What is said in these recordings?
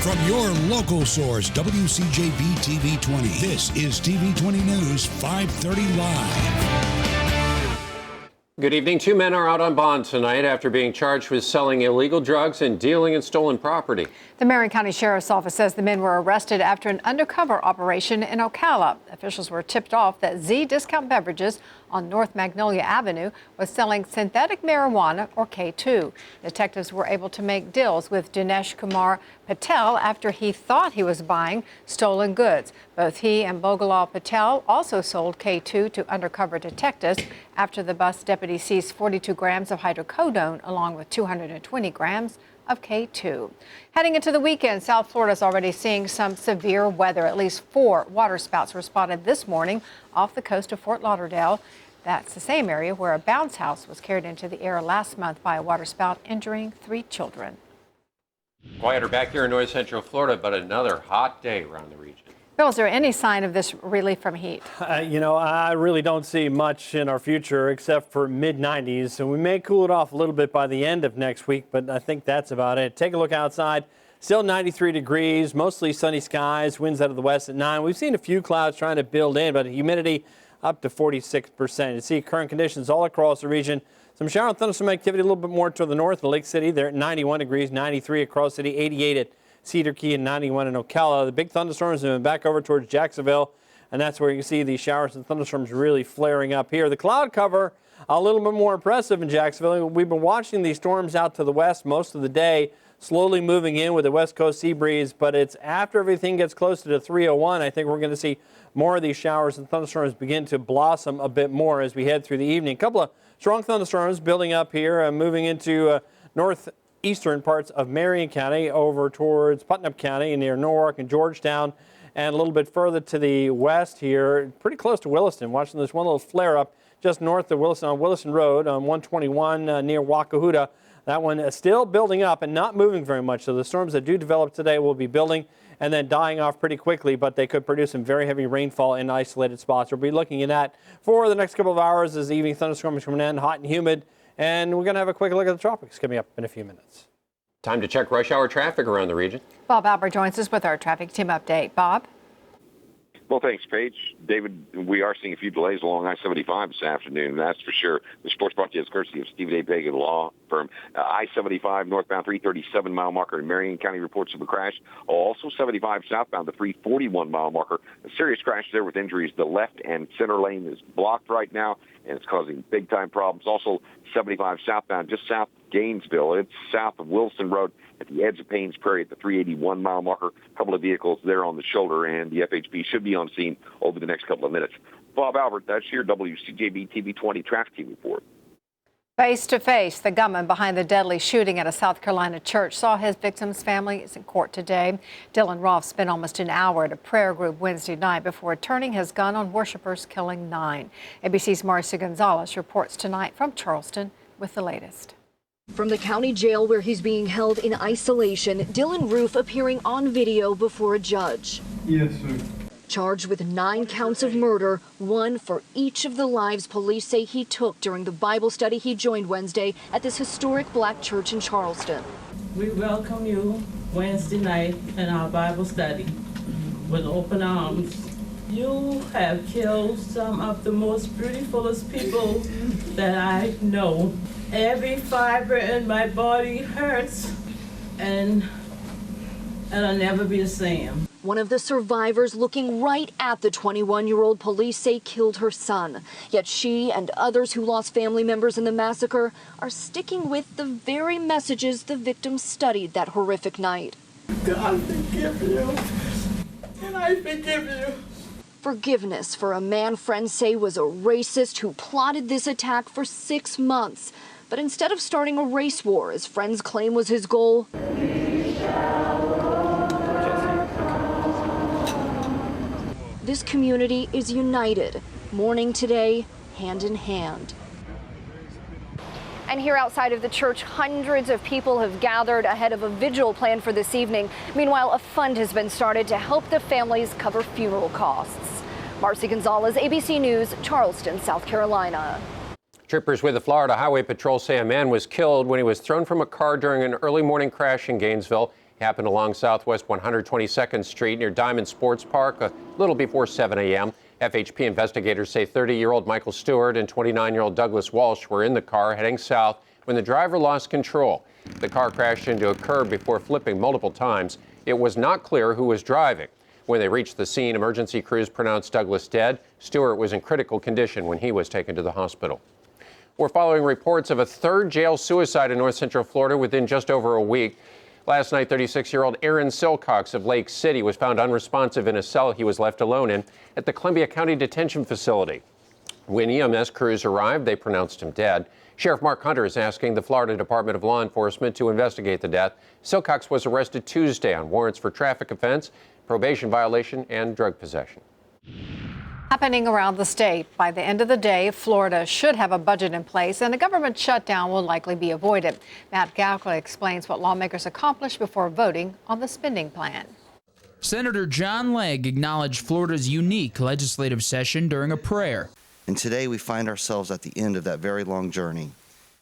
From your local source, WCJB TV 20. This is TV 20 News 530 Live. Good evening. 2 men are out on bond tonight after being charged with selling illegal drugs and dealing in stolen property. The Marion County Sheriff's Office says the men were arrested after an undercover operation in Ocala. Officials were tipped off that Z Discount Beverages on North Magnolia Avenue was selling synthetic marijuana, or K2. Detectives were able to make deals with Dinesh Kumar Patel after he thought he was buying stolen goods. Both he and Bhogalal Patel also sold K2 to undercover detectives after the bus deputy seized 42 grams of hydrocodone along with 220 grams of K2. Heading into the weekend, South Florida is already seeing some severe weather. At least 4 water spouts were spotted this morning off the coast of Fort Lauderdale. That's the same area where a bounce house was carried into the air last month by a water spout, injuring 3 children. Quieter back here in north central Florida, but another hot day around the region. Bill, is there any sign of this relief from heat? I really don't see much in our future except for mid-90s. So we may cool it off a little bit by the end of next week, but I think that's about it. Take a look outside. Still 93 degrees, mostly sunny skies, winds out of the west at 9. We've seen a few clouds trying to build in, but humidity up to 46%. You see current conditions all across the region. Some shower and thunderstorm activity a little bit more to the north in Lake City. They're at 91 degrees, 93 across the city, 88 at Cedar Key, and 91 in Ocala. The big thunderstorms have been back over towards Jacksonville, and that's where you see the showers and thunderstorms really flaring up here. The cloud cover a little bit more impressive in Jacksonville. We've been watching these storms out to the west most of the day, slowly moving in with the west coast sea breeze, but it's after everything gets closer to 301, I think we're going to see more of these showers and thunderstorms begin to blossom a bit more as we head through the evening. A couple of strong thunderstorms building up here, moving into northeastern parts of Marion County over towards Putnam County near Norwalk and Georgetown, and a little bit further to the west here, pretty close to Williston. Watching this one little flare up just north of Williston on Williston Road on 121 near Wakahuta. That one is still building up and not moving very much. So the storms that do develop today will be building and then dying off pretty quickly, but they could produce some very heavy rainfall in isolated spots. We'll be looking at that for the next couple of hours as the evening thunderstorms coming in, hot and humid. And we're going to have a quick look at the tropics coming up in a few minutes. Time to check rush hour traffic around the region. Bob Albert joins us with our traffic team update. Bob? Well, thanks, Paige. David, we are seeing a few delays along I-75 this afternoon, that's for sure. The sports brought to you as courtesy of Stephen A. Bagan Law Firm. I-75 northbound 337-mile marker in Marion County reports of a crash. Also 75 southbound the 341-mile marker. A serious crash there with injuries. The left and center lane is blocked right now, and it's causing big-time problems. Also 75 southbound just south of Gainesville. It's south of Wilson Road at the edge of Paynes Prairie at the 381-mile marker. A couple of vehicles there on the shoulder, and the FHP should be on scene over the next couple of minutes. Bob Albert, that's your WCJB TV 20 traffic team report. Face to face, the gunman behind the deadly shooting at a South Carolina church saw his victim's family is in court today. Dylan Roth spent almost an hour at a prayer group Wednesday night before turning his gun on worshipers, killing 9. ABC's Marcia Gonzalez reports tonight from Charleston with the latest. From the county jail where he's being held in isolation, Dylan Roof appearing on video before a judge. Yes, sir. Charged with 9 counts of murder, 1 for each of the lives police say he took during the Bible study he joined Wednesday at this historic black church in Charleston. We welcome you Wednesday night in our Bible study with open arms. You have killed some of the most beautifulest people that I know. Every fiber in my body hurts, and I'll never be the same. One of the survivors looking right at the 21-year-old police say killed her son. Yet she and others who lost family members in the massacre are sticking with the very messages the victims studied that horrific night. God forgive you, and I forgive you. Forgiveness for a man friends say was a racist who plotted this attack for 6 months. But instead of starting a race war, as friends claim was his goal, this community is united, mourning today, hand in hand. And here outside of the church, hundreds of people have gathered ahead of a vigil planned for this evening. Meanwhile, a fund has been started to help the families cover funeral costs. Marcy Gonzalez, ABC News, Charleston, South Carolina. Troopers with the Florida Highway Patrol say a man was killed when he was thrown from a car during an early morning crash in Gainesville. Happened along Southwest 122nd Street near Diamond Sports Park a little before 7 a.m. FHP investigators say 30-year-old Michael Stewart and 29-year-old Douglas Walsh were in the car heading south when the driver lost control. The car crashed into a curb before flipping multiple times. It was not clear who was driving. When they reached the scene, emergency crews pronounced Douglas dead. Stewart was in critical condition when he was taken to the hospital. We're following reports of a third jail suicide in north central Florida within just over a week. Last night, 36-year-old Aaron Silcox of Lake City was found unresponsive in a cell he was left alone in at the Columbia County Detention Facility. When EMS crews arrived, they pronounced him dead. Sheriff Mark Hunter is asking the Florida Department of Law Enforcement to investigate the death. Silcox was arrested Tuesday on warrants for traffic offense, probation violation, and drug possession. Happening around the state. By the end of the day, Florida should have a budget in place and a government shutdown will likely be avoided. Matt Galka explains what lawmakers accomplished before voting on the spending plan. Senator John Legg acknowledged Florida's unique legislative session during a prayer. And today we find ourselves at the end of that very long journey.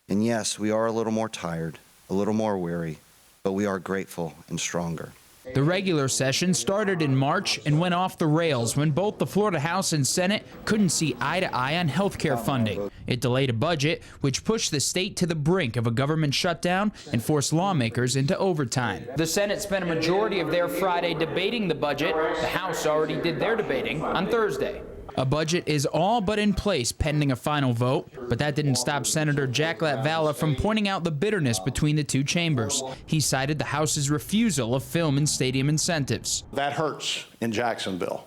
And yes, we are a little more tired, a little more weary, but we are grateful and stronger. The regular session started in March and went off the rails when both the Florida House and Senate couldn't see eye to eye on health care funding. It delayed a budget, which pushed the state to the brink of a government shutdown and forced lawmakers into overtime. The Senate spent a majority of their Friday debating the budget. The House already did their debating on Thursday. A budget is all but in place pending a final vote, but that didn't stop Senator Jack Latvala from pointing out the bitterness between the two chambers. He cited the House's refusal of film and stadium incentives. That hurts in Jacksonville.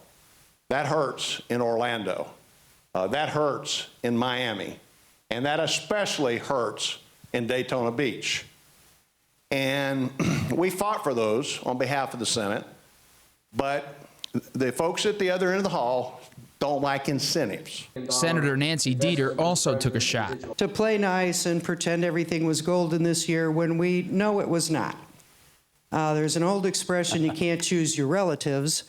That hurts in Orlando. That hurts in Miami. And that especially hurts in Daytona Beach. And we fought for those on behalf of the Senate, but the folks at the other end of the hall don't like incentives. Senator Nancy Dieter also took a shot. To play nice and pretend everything was golden this year when we know it was not. There's an old expression, you can't choose your relatives.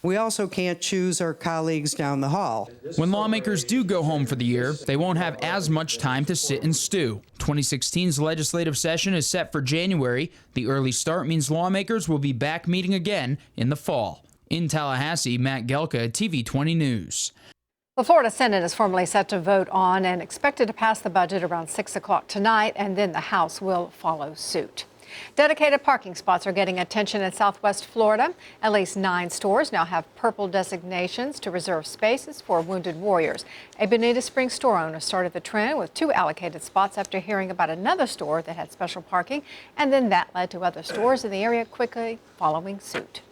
We also can't choose our colleagues down the hall. When lawmakers do go home for the year, they won't have as much time to sit and stew. 2016's legislative session is set for January. The early start means lawmakers will be back meeting again in the fall. In Tallahassee, Matt Gelka, TV 20 News. The Florida Senate is formally set to vote on and expected to pass the budget around 6 o'clock tonight, and then the House will follow suit. Dedicated parking spots are getting attention in Southwest Florida. At least 9 stores now have purple designations to reserve spaces for wounded warriors. A Bonita Springs store owner started the trend with 2 allocated spots after hearing about another store that had special parking, and then that led to other stores in the area quickly following suit.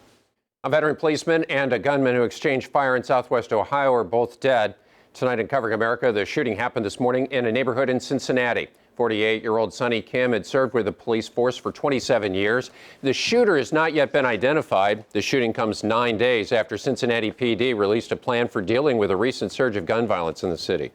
A veteran policeman and a gunman who exchanged fire in Southwest Ohio are both dead. Tonight in Covering America, the shooting happened this morning in a neighborhood in Cincinnati. 48-year-old Sonny Kim had served with the police force for 27 years. The shooter has not yet been identified. The shooting comes 9 days after Cincinnati PD released a plan for dealing with a recent surge of gun violence in the city.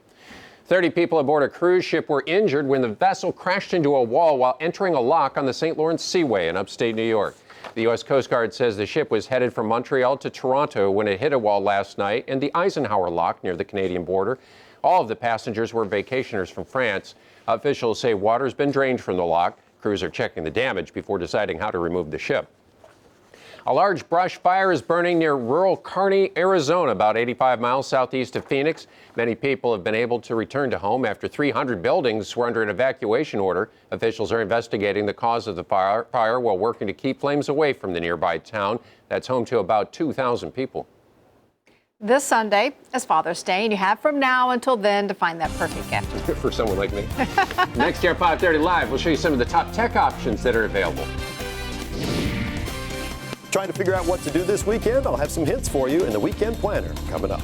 30 people aboard a cruise ship were injured when the vessel crashed into a wall while entering a lock on the St. Lawrence Seaway in upstate New York. The U.S. Coast Guard says the ship was headed from Montreal to Toronto when it hit a wall last night in the Eisenhower Lock near the Canadian border. All of the passengers were vacationers from France. Officials say water's been drained from the lock. Crews are checking the damage before deciding how to remove the ship. A large brush fire is burning near rural Kearney, Arizona, about 85 miles southeast of Phoenix. Many people have been able to return to home after 300 buildings were under an evacuation order. Officials are investigating the cause of the fire while working to keep flames away from the nearby town. That's home to about 2,000 people. This Sunday is Father's Day, and you have from now until then to find that perfect gift. For someone like me. Next year at 5:30 Live, we'll show you some of the top tech options that are available. Trying to figure out what to do this weekend? I'll have some hints for you in the Weekend Planner coming up.